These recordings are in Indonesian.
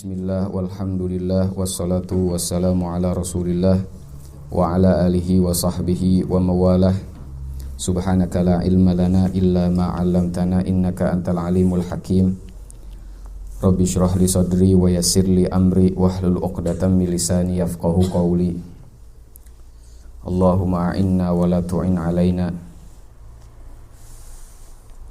Bismillah, walhamdulillah, wassalatu wassalamu ala rasulillah wa ala alihi wa sahbihi wa mawalah. Subhanaka la ilma lana illa ma 'allamtana innaka antal alimul hakim. Rabbi shrah li sadri wa yassir li amri wahlul 'uqdatam min lisani yafqahu qawli. Allahumma a'inna wa la tu'in alaina.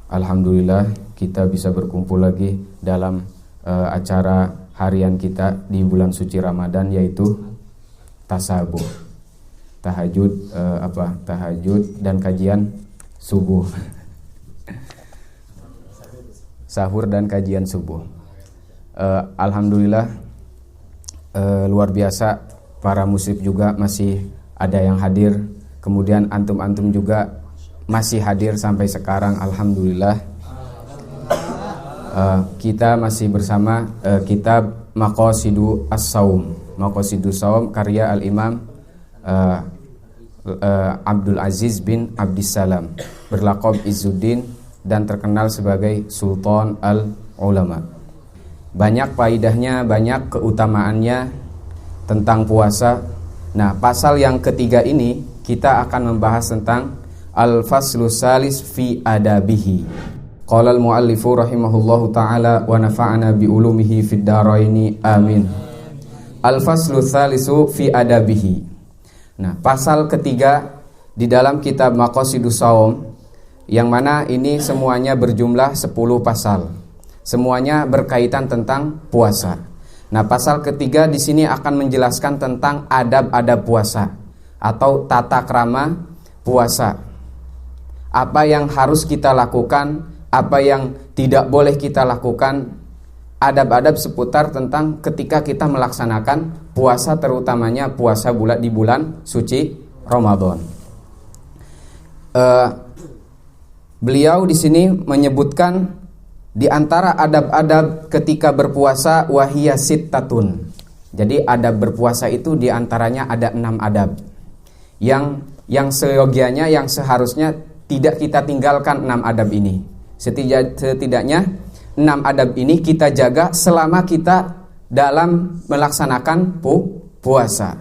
Alhamdulillah kita bisa berkumpul lagi dalam acara harian kita di bulan suci Ramadan, yaitu tasabuh, tahajud dan kajian subuh. Sahur dan kajian subuh. Alhamdulillah luar biasa, para muslim juga masih ada yang hadir. Kemudian antum-antum juga masih hadir sampai sekarang, alhamdulillah. Kita masih bersama kitab Maqasidus Shaum karya Al-Imam Abdul Aziz bin Abdissalam, berlaqab Izzuddin dan terkenal sebagai Sultan Al-Ulama. Banyak faidahnya, banyak keutamaannya tentang puasa. Nah, pasal yang ketiga ini kita akan membahas tentang Al-Faslus Salis fi Adabihi. Qala al-muallifu rahimahullahu ta'ala wa nafa'ana bi ulumihi fid dharaini amin. Al-faslu tsalisu fi adabihi. Nah, pasal ketiga di dalam kitab Maqasidus Shaum, yang mana ini semuanya berjumlah 10 pasal. Semuanya berkaitan tentang puasa. Nah, pasal ketiga di sini akan menjelaskan tentang adab-adab puasa atau tata krama puasa. Apa yang harus kita lakukan, apa yang tidak boleh kita lakukan, adab-adab seputar tentang ketika kita melaksanakan puasa, terutamanya puasa di bulan suci Ramadan. Beliau di sini menyebutkan di antara adab-adab ketika berpuasa wahiyya sittatun. Jadi adab berpuasa itu di antaranya ada 6 adab yang seyogianya, yang seharusnya tidak kita tinggalkan 6 adab ini. Setidaknya 6 adab ini kita jaga selama kita dalam melaksanakan puasa.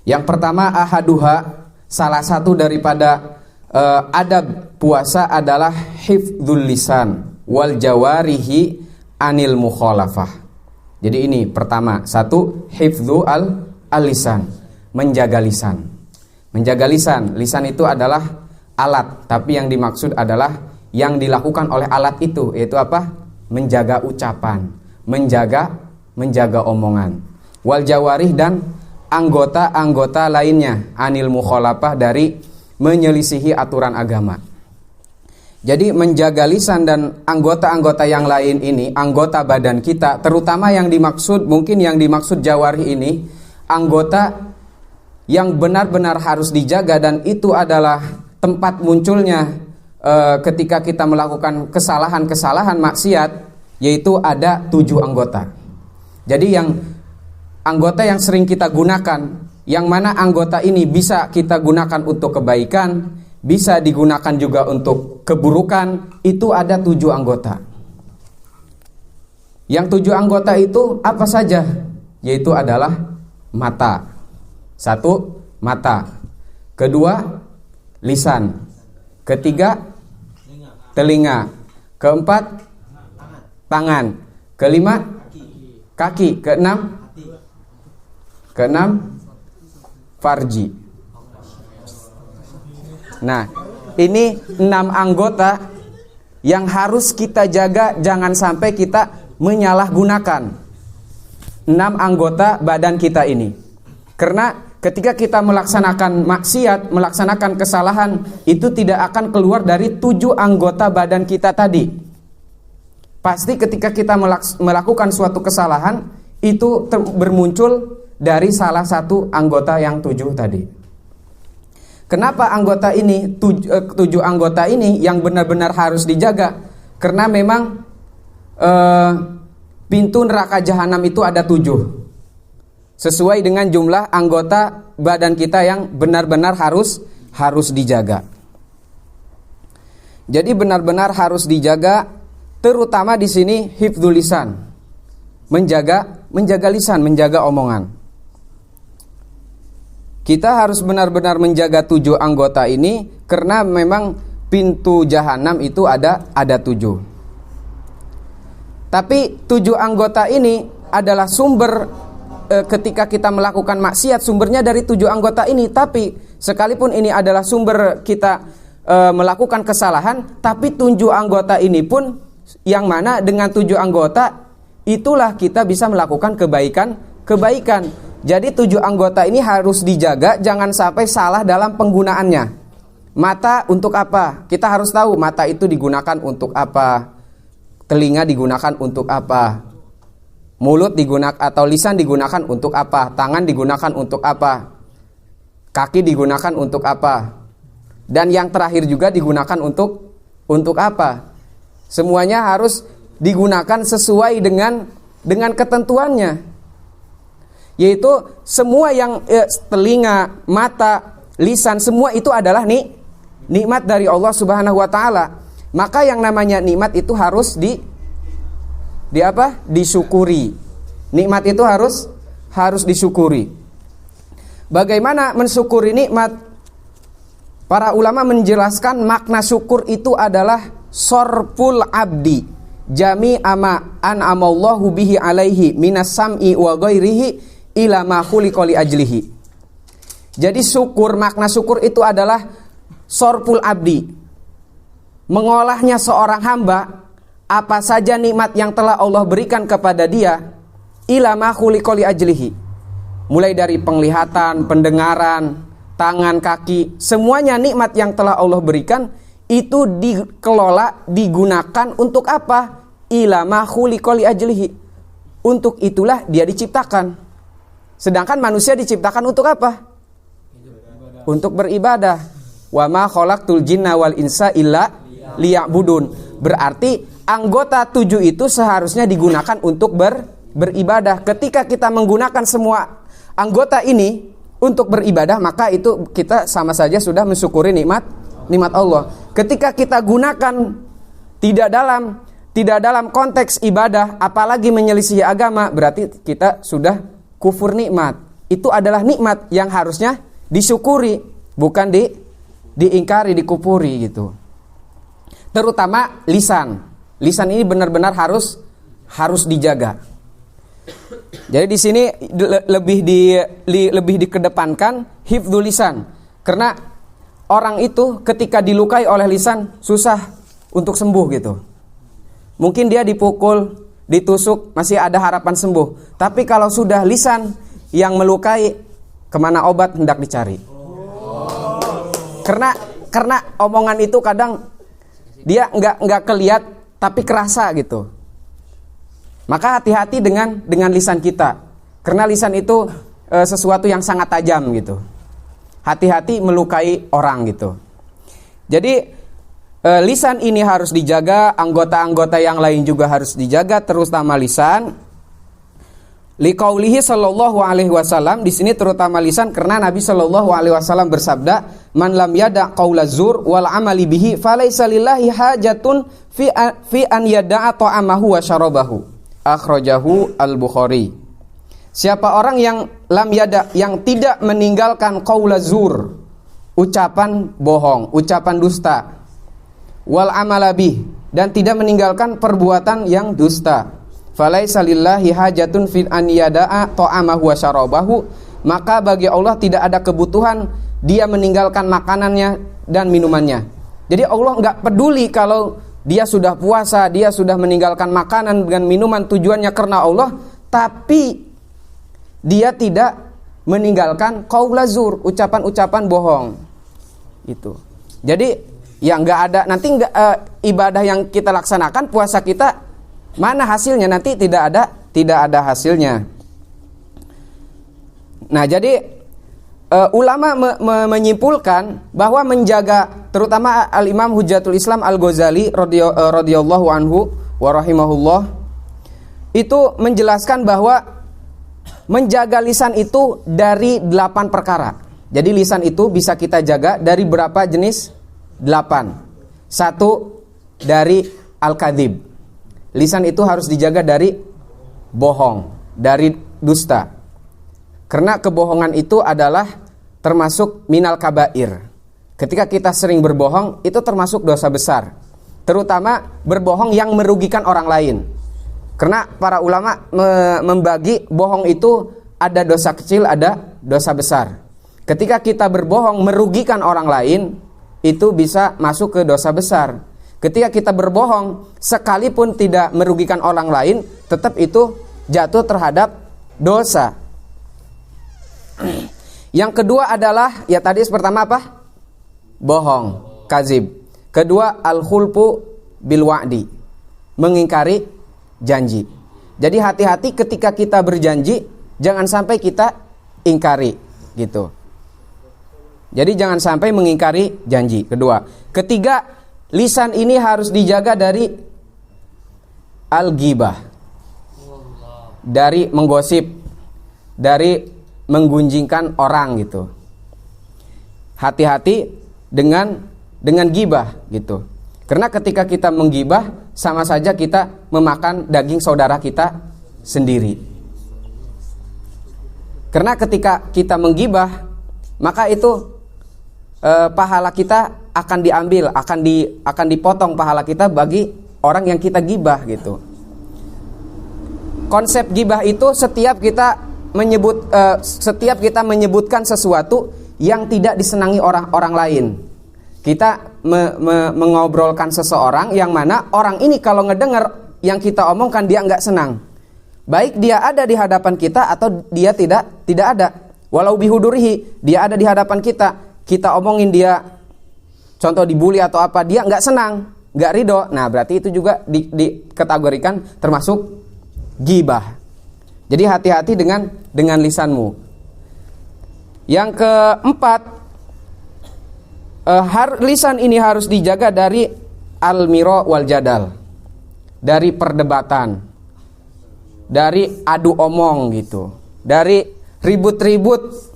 Yang pertama, ahaduha, salah satu daripada adab puasa adalah hifdzul lisan wal jawarihi anil mukhalafah. Jadi ini pertama, satu, hifdzu al-lisan, menjaga lisan. Menjaga lisan, lisan itu adalah alat, tapi yang dimaksud adalah yang dilakukan oleh alat itu, yaitu apa? Menjaga ucapan, menjaga omongan. Wal jawarih, dan anggota-anggota lainnya, anil mukhalafah, dari menyelisihi aturan agama. Jadi menjaga lisan dan anggota-anggota yang lain ini, anggota badan kita, terutama yang dimaksud, mungkin yang dimaksud jawarih ini, anggota yang benar-benar harus dijaga, dan itu adalah tempat munculnya ketika kita melakukan kesalahan-kesalahan maksiat, yaitu ada 7 anggota. Jadi yang anggota yang sering kita gunakan, yang mana anggota ini bisa kita gunakan untuk kebaikan, bisa digunakan juga untuk keburukan, itu ada 7 anggota. Yang 7 anggota itu apa saja? Yaitu adalah mata. 1, mata. 2, lisan. 3, telinga. 4, tangan. 5, kaki. 6, farji. Nah, ini 6 anggota yang harus kita jaga, jangan sampai kita menyalahgunakan 6 anggota badan kita ini. Karena ketika kita melaksanakan maksiat, melaksanakan kesalahan, itu tidak akan keluar dari 7 anggota badan kita tadi. Pasti ketika kita melakukan suatu kesalahan, itu bermuncul dari salah satu anggota yang 7 tadi. Kenapa anggota ini, 7 anggota ini yang benar-benar harus dijaga? Karena memang pintu neraka jahanam itu ada 7. Sesuai dengan jumlah anggota badan kita yang benar-benar harus dijaga. Jadi benar-benar harus dijaga, terutama di sini hifdzul lisan. menjaga lisan, menjaga omongan. Kita harus benar-benar menjaga 7 anggota ini karena memang pintu jahanam itu ada 7. Tapi 7 anggota ini adalah sumber ketika kita melakukan maksiat, sumbernya dari 7 anggota ini. Tapi sekalipun ini adalah sumber kita melakukan kesalahan, tapi 7 anggota ini pun yang mana dengan 7 anggota itulah kita bisa melakukan kebaikan. Jadi 7 anggota ini harus dijaga, jangan sampai salah dalam penggunaannya. Mata untuk apa? Kita harus tahu mata itu digunakan untuk apa. Telinga digunakan untuk apa? Mulut digunakan atau lisan digunakan untuk apa? Tangan digunakan untuk apa? Kaki digunakan untuk apa? Dan yang terakhir juga digunakan untuk apa? Semuanya harus digunakan sesuai dengan ketentuannya. Yaitu semua yang telinga, mata, lisan, semua itu adalah nikmat dari Allah Subhanahu wa taala. Maka yang namanya nikmat itu harus disyukuri. Nikmat itu harus disyukuri. Bagaimana mensyukuri nikmat? Para ulama menjelaskan makna syukur itu adalah sorful abdi jami ama an'amallahu bihi alaihi minas sam'i wa ghairihi ila ma khuliqa li ajlihi. Jadi syukur, makna syukur itu adalah sorful abdi, mengolahnya seorang hamba apa saja nikmat yang telah Allah berikan kepada dia ila ma khuliqa li ajlihi. Mulai dari penglihatan, pendengaran, tangan, kaki, semuanya nikmat yang telah Allah berikan itu dikelola, digunakan untuk apa? Ila ma khuliqa li ajlihi. Untuk itulah dia diciptakan. Sedangkan manusia diciptakan untuk apa? Untuk beribadah. Wa ma khalaqtul jinna wal insa illa liya'budun. Berarti anggota 7 itu seharusnya digunakan untuk beribadah. Ketika kita menggunakan semua anggota ini untuk beribadah, maka itu kita sama saja sudah mensyukuri nikmat Allah. Ketika kita gunakan tidak dalam konteks ibadah, apalagi menyelisih agama, berarti kita sudah kufur nikmat. Itu adalah nikmat yang harusnya disyukuri, bukan diingkari, dikufuri gitu. Terutama lisan. Lisan ini benar-benar harus dijaga. Jadi di sini lebih dikedepankan hifdzul lisan. Karena orang itu ketika dilukai oleh lisan susah untuk sembuh gitu. Mungkin dia dipukul, ditusuk masih ada harapan sembuh. Tapi kalau sudah lisan yang melukai, kemana obat hendak dicari. Karena omongan itu kadang dia nggak kelihat tapi kerasa gitu. Maka hati-hati dengan lisan kita. Karena lisan itu sesuatu yang sangat tajam gitu. Hati-hati melukai orang gitu. Jadi lisan ini harus dijaga, anggota-anggota yang lain juga harus dijaga, terutama lisan. Liqaulihi sallallahu alaihi wasallam, di sini terutama lisan karena Nabi sallallahu alaihi wasallam bersabda, "Man lam yada qaula zur wal amali bihi falaisa lillahi hajatun fi an yada'a ta'amahu wa syarabahu." Akhrajahu Al-Bukhari. Siapa orang yang lam yada, yang tidak meninggalkan qaula zur, ucapan bohong, ucapan dusta, wal amalabi, dan tidak meninggalkan perbuatan yang dusta, falaisa lillahi hajatun fi an yada'a ta'amahu wa syarabahu, maka bagi Allah tidak ada kebutuhan dia meninggalkan makanannya dan minumannya. Jadi Allah enggak peduli kalau dia sudah puasa, dia sudah meninggalkan makanan dan minuman tujuannya karena Allah, tapi dia tidak meninggalkan qaula zur, ucapan-ucapan bohong. Itu. Jadi ya enggak ada nanti ibadah yang kita laksanakan, puasa kita mana hasilnya? Nanti tidak ada hasilnya. Nah, jadi ulama menyimpulkan bahwa menjaga, terutama Al-Imam Hujjatul Islam Al-Ghazali radhiyallahu anhu wa rahimahullah, itu menjelaskan bahwa menjaga lisan itu dari 8 perkara. Jadi lisan itu bisa kita jaga dari berapa jenis? 8. 1 dari al-kadzib. Lisan itu harus dijaga dari bohong, dari dusta. Karena kebohongan itu adalah termasuk minal kabair. Ketika kita sering berbohong, itu termasuk dosa besar. Terutama berbohong yang merugikan orang lain. Karena para ulama membagi bohong itu ada dosa kecil, ada dosa besar. Ketika kita berbohong merugikan orang lain, itu bisa masuk ke dosa besar. Ketika kita berbohong sekalipun tidak merugikan orang lain, tetap itu jatuh terhadap dosa. Yang kedua adalah, ya tadi pertama apa? Bohong, kazib. Kedua, al-khulfu bil wa'di, mengingkari janji. Jadi hati-hati ketika kita berjanji, jangan sampai kita ingkari, gitu. Jadi jangan sampai mengingkari janji. Kedua. Ketiga, lisan ini harus dijaga dari al-ghibah, dari menggosip, dari menggunjingkan orang, gitu. Hati-hati dengan ghibah, gitu. Karena ketika kita menggibah, sama saja kita memakan daging saudara kita sendiri. Karena ketika kita menggibah, maka itu pahala kita akan diambil, akan dipotong pahala kita bagi orang yang kita gibah, gitu. Konsep gibah itu setiap kita menyebutkan sesuatu yang tidak disenangi orang lain. Kita mengobrolkan seseorang yang mana orang ini kalau ngedengar yang kita omongkan dia nggak senang. Baik dia ada di hadapan kita atau dia tidak ada. Walau bihudurihi, dia ada di hadapan kita omongin dia, contoh dibully atau apa, dia nggak senang, nggak ridho. Nah berarti itu juga dikategorikan termasuk ghibah. Jadi hati-hati dengan lisanmu. Yang keempat, lisan ini harus dijaga dari al-miro wal jadal, dari perdebatan, dari adu omong, gitu, dari ribut-ribut,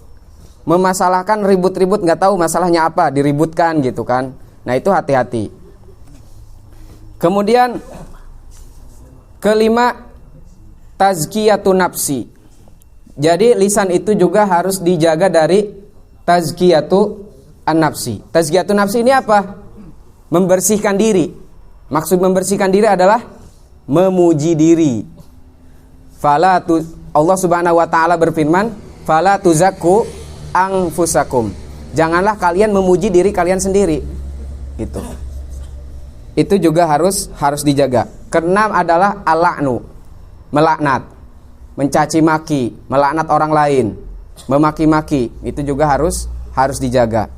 memasalahkan ribut-ribut nggak tahu masalahnya apa, diributkan, gitu kan. Nah itu hati-hati. Kemudian kelima, tazkiyatun nafsi. Jadi lisan itu juga harus dijaga dari tazkiyatu an-nafsi. Tazkiyatun nafsi ini apa? Membersihkan diri. Maksud membersihkan diri adalah memuji diri. Allah Subhanahu wa taala berfirman, "Fala tuzakku anfusakum." Janganlah kalian memuji diri kalian sendiri. Gitu. Itu juga harus dijaga. Keenam adalah al-la'nu, melaknat, mencaci maki, melaknat orang lain, memaki-maki, itu juga harus dijaga.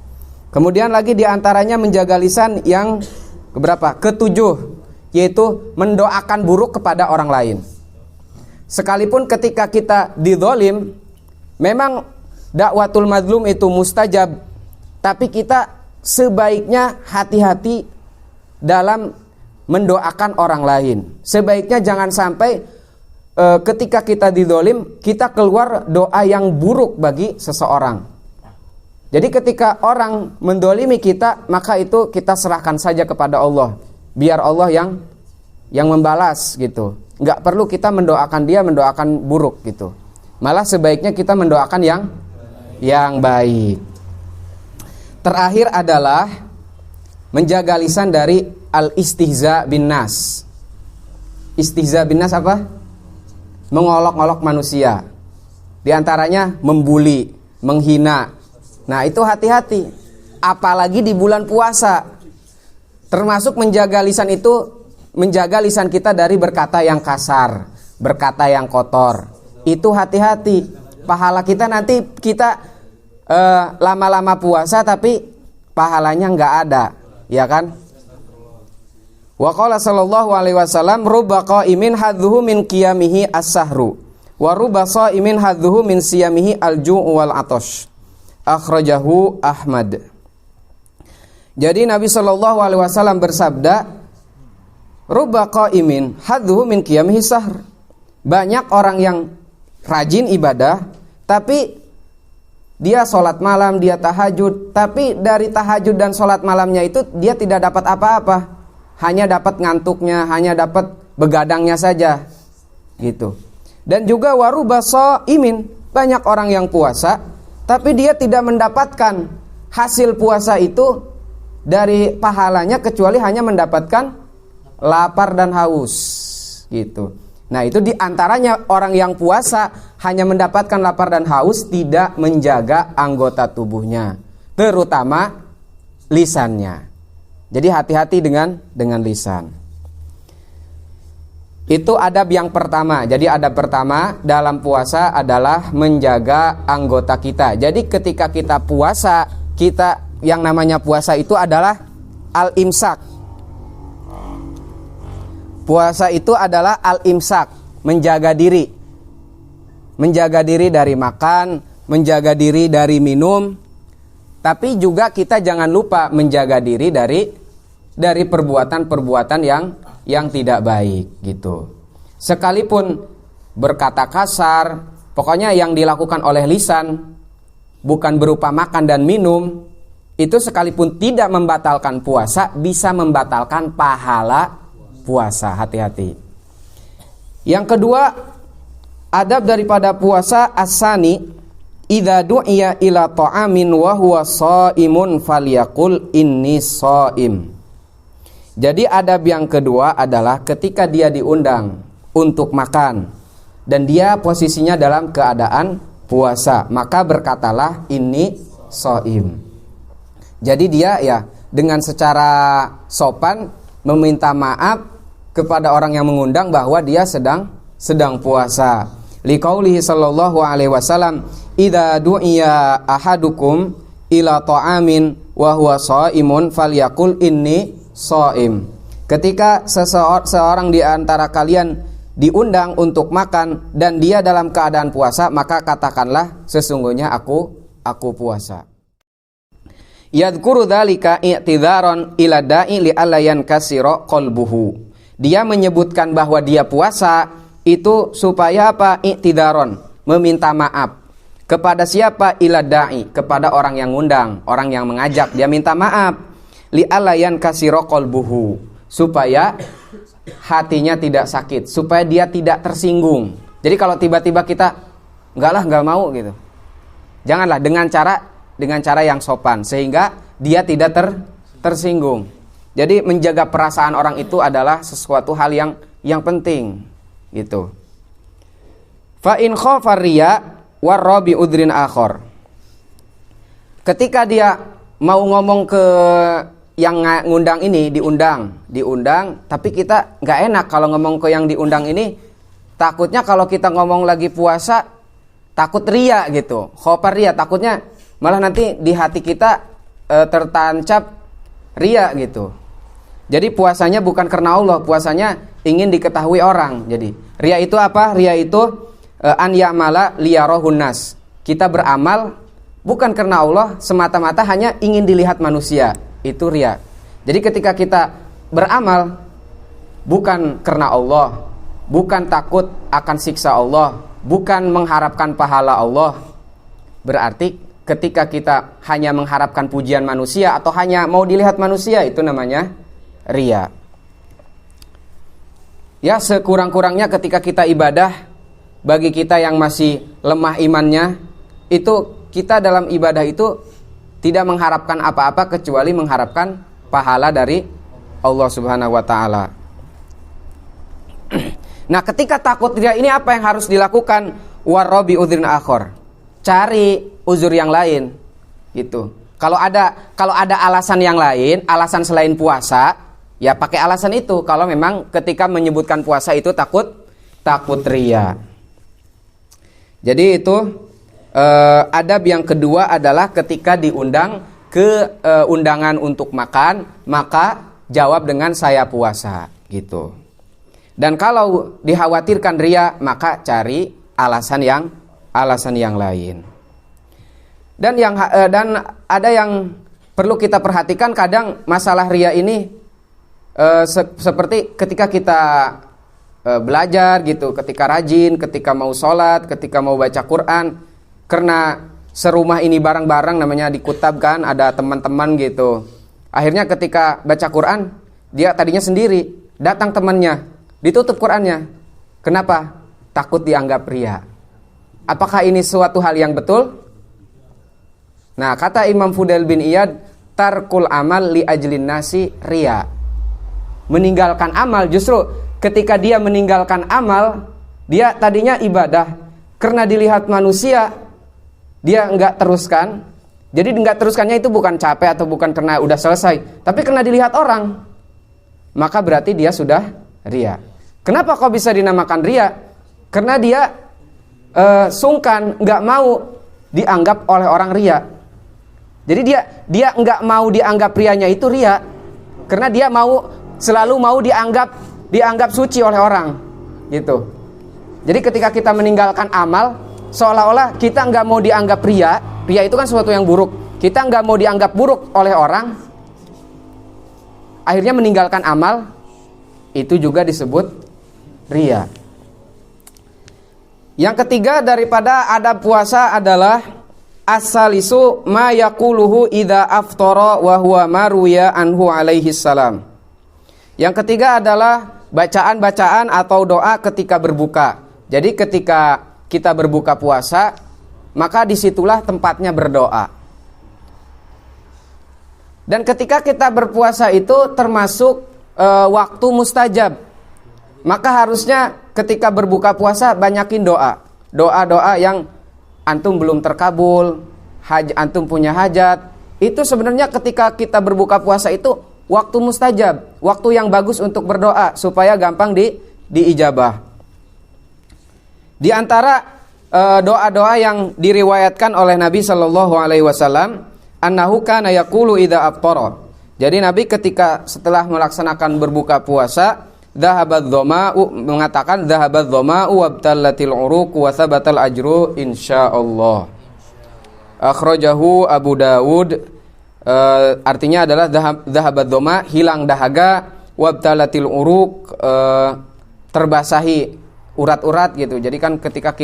Kemudian lagi diantaranya menjaga lisan yang keberapa? Ketujuh, yaitu mendoakan buruk kepada orang lain. Sekalipun ketika kita didzalim, memang dakwatul mazlum itu mustajab, tapi kita sebaiknya hati-hati dalam mendoakan orang lain. Sebaiknya jangan sampai ketika kita didzalim, kita keluar doa yang buruk bagi seseorang. Jadi ketika orang mendolimi kita, maka itu kita serahkan saja kepada Allah. Biar Allah yang membalas, gitu. Nggak perlu kita mendoakan dia, mendoakan buruk, gitu. Malah sebaiknya kita mendoakan yang baik. Terakhir adalah menjaga lisan dari al-istihza bin nas. Istihza bin nas apa? Mengolok-olok manusia. Di antaranya membuli, menghina. Nah itu hati-hati. Apalagi di bulan puasa. Termasuk menjaga lisan itu, menjaga lisan kita dari berkata yang kasar, berkata yang kotor. Itu hati-hati. Pahala kita nanti kita lama-lama puasa tapi pahalanya nggak ada, ya kan? Wa qala sallallahu alaihi wasallam, rubba qa'imin hadzuhu min qiyamihi as-sahru wa rubba sha'imin hadzuhu min siyamihi al-ju' wal 'atash. Akhrajahu Ahmad. Jadi Nabi sallallahu alaihi wasallam bersabda, rubba qa'imin hadzuhu min qiyamihi sahr. Banyak orang yang rajin ibadah tapi dia sholat malam, dia tahajud, tapi dari tahajud dan sholat malamnya itu dia tidak dapat apa-apa. Hanya dapat ngantuknya, hanya dapat begadangnya saja, gitu. Dan juga waruba shaimin, banyak orang yang puasa tapi dia tidak mendapatkan hasil puasa itu dari pahalanya kecuali hanya mendapatkan lapar dan haus gitu. Nah, itu diantaranya orang yang puasa hanya mendapatkan lapar dan haus, tidak menjaga anggota tubuhnya, terutama lisannya. Jadi hati-hati dengan lisan. Itu adab yang pertama. Jadi adab pertama dalam puasa adalah menjaga anggota kita. Jadi ketika kita puasa, kita yang namanya puasa itu adalah al-imsak. Puasa itu adalah al-imsak, menjaga diri. Menjaga diri dari makan, menjaga diri dari minum. Tapi juga kita jangan lupa menjaga diri dari perbuatan-perbuatan yang tidak baik gitu. Sekalipun berkata kasar, pokoknya yang dilakukan oleh lisan bukan berupa makan dan minum, itu sekalipun tidak membatalkan puasa, bisa membatalkan pahala puasa. Hati-hati. Yang kedua, adab daripada puasa asani, idza du'iya ila ta'amin wa huwa shaimun falyaqul inni shaim. Jadi adab yang kedua adalah ketika dia diundang untuk makan dan dia posisinya dalam keadaan puasa, maka berkatalah inni shaim. Jadi dia ya dengan secara sopan meminta maaf kepada orang yang mengundang bahwa dia sedang puasa. Liqaulihi sallallahu alaihi wasallam, idza du'iya ahadukum ila ta'amin wa huwa shaimun falyaqul inni shaim. Ketika seorang di antara kalian diundang untuk makan dan dia dalam keadaan puasa, maka katakanlah sesungguhnya aku puasa. Yadhkuru dzalika i'tidzaran ila da'i li allayan kasira qalbuhu. Dia menyebutkan bahwa dia puasa itu supaya apa? I'tidzaran, meminta maaf. Kepada siapa? Ila da'i, kepada orang yang ngundang, orang yang mengajak, dia minta maaf. Li alayan kasiro qalbuhu, supaya hatinya tidak sakit, supaya dia tidak tersinggung. Jadi kalau tiba-tiba kita enggak mau gitu, janganlah, dengan cara yang sopan sehingga dia tidak tersinggung. Jadi menjaga perasaan orang itu adalah sesuatu hal yang penting gitu. Fa in khafa riya warabi udrin akhor. Ketika dia mau ngomong ke yang ngundang ini, diundang, tapi kita nggak enak kalau ngomong ke yang diundang ini. Takutnya kalau kita ngomong lagi puasa, takut ria gitu, khofar ria, takutnya malah nanti di hati kita tertancap ria gitu. Jadi puasanya bukan karena Allah, puasanya ingin diketahui orang. Jadi ria itu apa? Ria itu an ya'mala liyarahun nas. Kita beramal bukan karena Allah, semata-mata hanya ingin dilihat manusia. Itu ria. Jadi ketika kita beramal bukan karena Allah, bukan takut akan siksa Allah, bukan mengharapkan pahala Allah, berarti ketika kita hanya mengharapkan pujian manusia atau hanya mau dilihat manusia, itu namanya ria. Ya, sekurang-kurangnya ketika kita ibadah, bagi kita yang masih lemah imannya, itu kita dalam ibadah itu tidak mengharapkan apa-apa kecuali mengharapkan pahala dari Allah Subhanahu wa taala. Nah, ketika takut ria ini apa yang harus dilakukan? Warabi udhrin akhor. Cari uzur yang lain gitu. Kalau ada alasan yang lain, alasan selain puasa, ya pakai alasan itu. Kalau memang ketika menyebutkan puasa itu takut ria. Jadi itu adab yang kedua adalah ketika diundang ke undangan untuk makan, maka jawab dengan saya puasa gitu. Dan kalau dikhawatirkan ria, maka cari alasan yang lain. Dan ada yang perlu kita perhatikan, kadang masalah ria ini seperti ketika kita belajar gitu, ketika rajin, ketika mau sholat, ketika mau baca Quran, karena serumah ini bareng-bareng, namanya dikutab kan, ada teman-teman gitu. Akhirnya ketika baca Quran, dia tadinya sendiri, datang temannya, ditutup Qurannya. Kenapa? takut dianggap ria. Apakah ini suatu hal yang betul? Nah, kata Imam Fudail bin Iyad, tarkul amal li ajlin nasi ria. Meninggalkan amal, justru ketika dia meninggalkan amal, dia tadinya ibadah, karena dilihat manusia, dia enggak teruskan. Jadi enggak teruskannya itu bukan capek atau bukan karena udah selesai, tapi karena dilihat orang, maka berarti dia sudah ria. Kenapa kok bisa dinamakan ria? Karena dia sungkan, enggak mau dianggap oleh orang ria. Jadi dia enggak mau dianggap rianya itu ria, karena dia selalu mau dianggap suci oleh orang, gitu. Jadi ketika kita meninggalkan amal, seolah-olah kita enggak mau dianggap ria. Ria itu kan sesuatu yang buruk. Kita enggak mau dianggap buruk oleh orang. Akhirnya meninggalkan amal, itu juga disebut ria. Yang ketiga daripada adab puasa adalah as-salisu ma yaquluhu idza aftara wa huwa maruya anhu alaihi salam. Yang ketiga adalah bacaan-bacaan atau doa ketika berbuka. Jadi ketika kita berbuka puasa, maka disitulah tempatnya berdoa. Dan ketika kita berpuasa itu termasuk waktu mustajab. Maka harusnya ketika berbuka puasa banyakin doa. Doa-doa yang antum belum terkabul, antum punya hajat. Itu sebenarnya ketika kita berbuka puasa itu waktu mustajab, waktu yang bagus untuk berdoa supaya gampang diijabah. Di antara doa-doa yang diriwayatkan oleh Nabi Shallallahu Alaihi Wasallam, annahu kana yaqulu idza aftara. Jadi Nabi ketika setelah melaksanakan berbuka puasa, mengatakan dhahabadz dhama'u wabtallatil uruq wa thabatal ajru insyaallah. Akhrajahu Abu Dawud. Artinya adalah dhahabadz dhama, hilang dahaga, wabtallatil uruq, terbasahi urat-urat gitu. Jadi kan ketika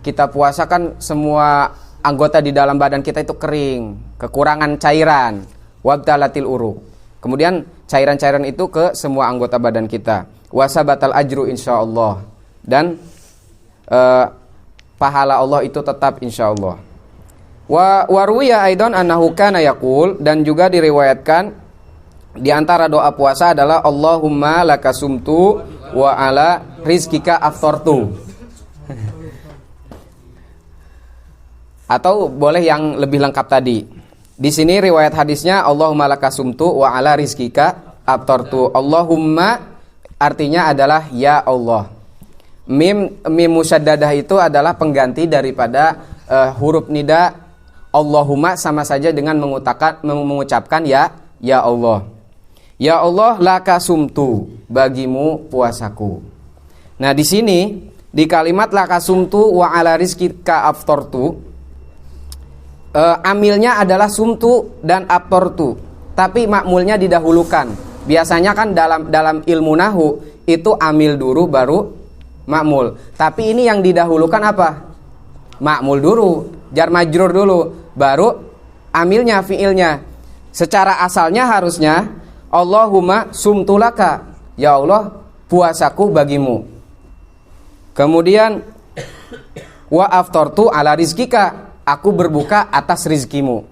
kita puasa kan semua anggota di dalam badan kita itu kering, kekurangan cairan. Wabtallatil uruq. Kemudian cairan-cairan itu ke semua anggota badan kita. Wasabatal ajru insyaallah. Dan pahala Allah itu tetap insyaallah. Wa ruwiya aidan annahu kana yaqul, dan juga diriwayatkan di antara doa puasa adalah Allahumma lakasumtu wa ala rizkika aftartu. Atau boleh yang lebih lengkap tadi. Di sini riwayat hadisnya Allahumma lakasumtu wa ala rizkika aftartu. Allahumma artinya adalah ya Allah. Mim musyaddadah itu adalah pengganti daripada huruf nida. Allahumma sama saja dengan mengucapkan ya Allah. Ya Allah lakasumtu, bagimu puasaku. Nah, di sini di kalimat lakasumtu wa ala rizkika aftartu, amilnya adalah sumtu dan aftartu, tapi makmulnya didahulukan. Biasanya kan dalam ilmu nahu itu amil dulu baru makmul. Tapi ini yang didahulukan apa? Makmul dulu, jar majrur dulu, baru amilnya, fiilnya. Secara asalnya harusnya Allahumma sumtulaka, ya Allah puasaku bagimu. Kemudian wa aftartu ala rizkika, aku berbuka atas rizkimu.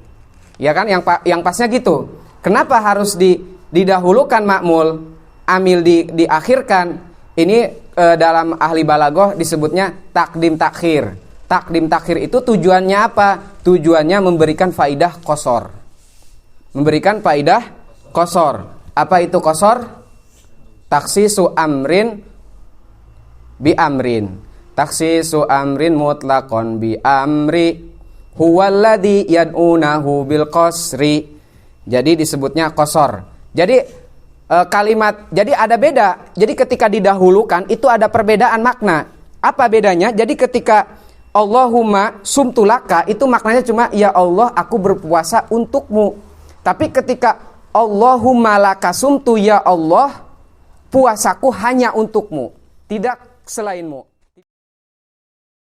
Ya kan, yang pasnya gitu. Kenapa harus didahulukan makmul, amil diakhirkan? Ini dalam ahli balaghah disebutnya takdim takhir. Takdim takhir itu tujuannya apa? Tujuannya memberikan faidah qasar. Memberikan faidah qasar. Apa itu qasar? Taksisu amrin bi amrin. Taksisu amrin mutlaqan bi amri huwallazi yad'unahu bil qasri. Jadi disebutnya qasar. Jadi kalimat, jadi ada beda. Jadi ketika didahulukan itu ada perbedaan makna. Apa bedanya? Jadi ketika Allahumma sumtulaka itu maknanya cuma ya Allah aku berpuasa untukmu. Tapi ketika Allahumma lakasumtu, ya Allah puasaku hanya untukmu, tidak selainmu.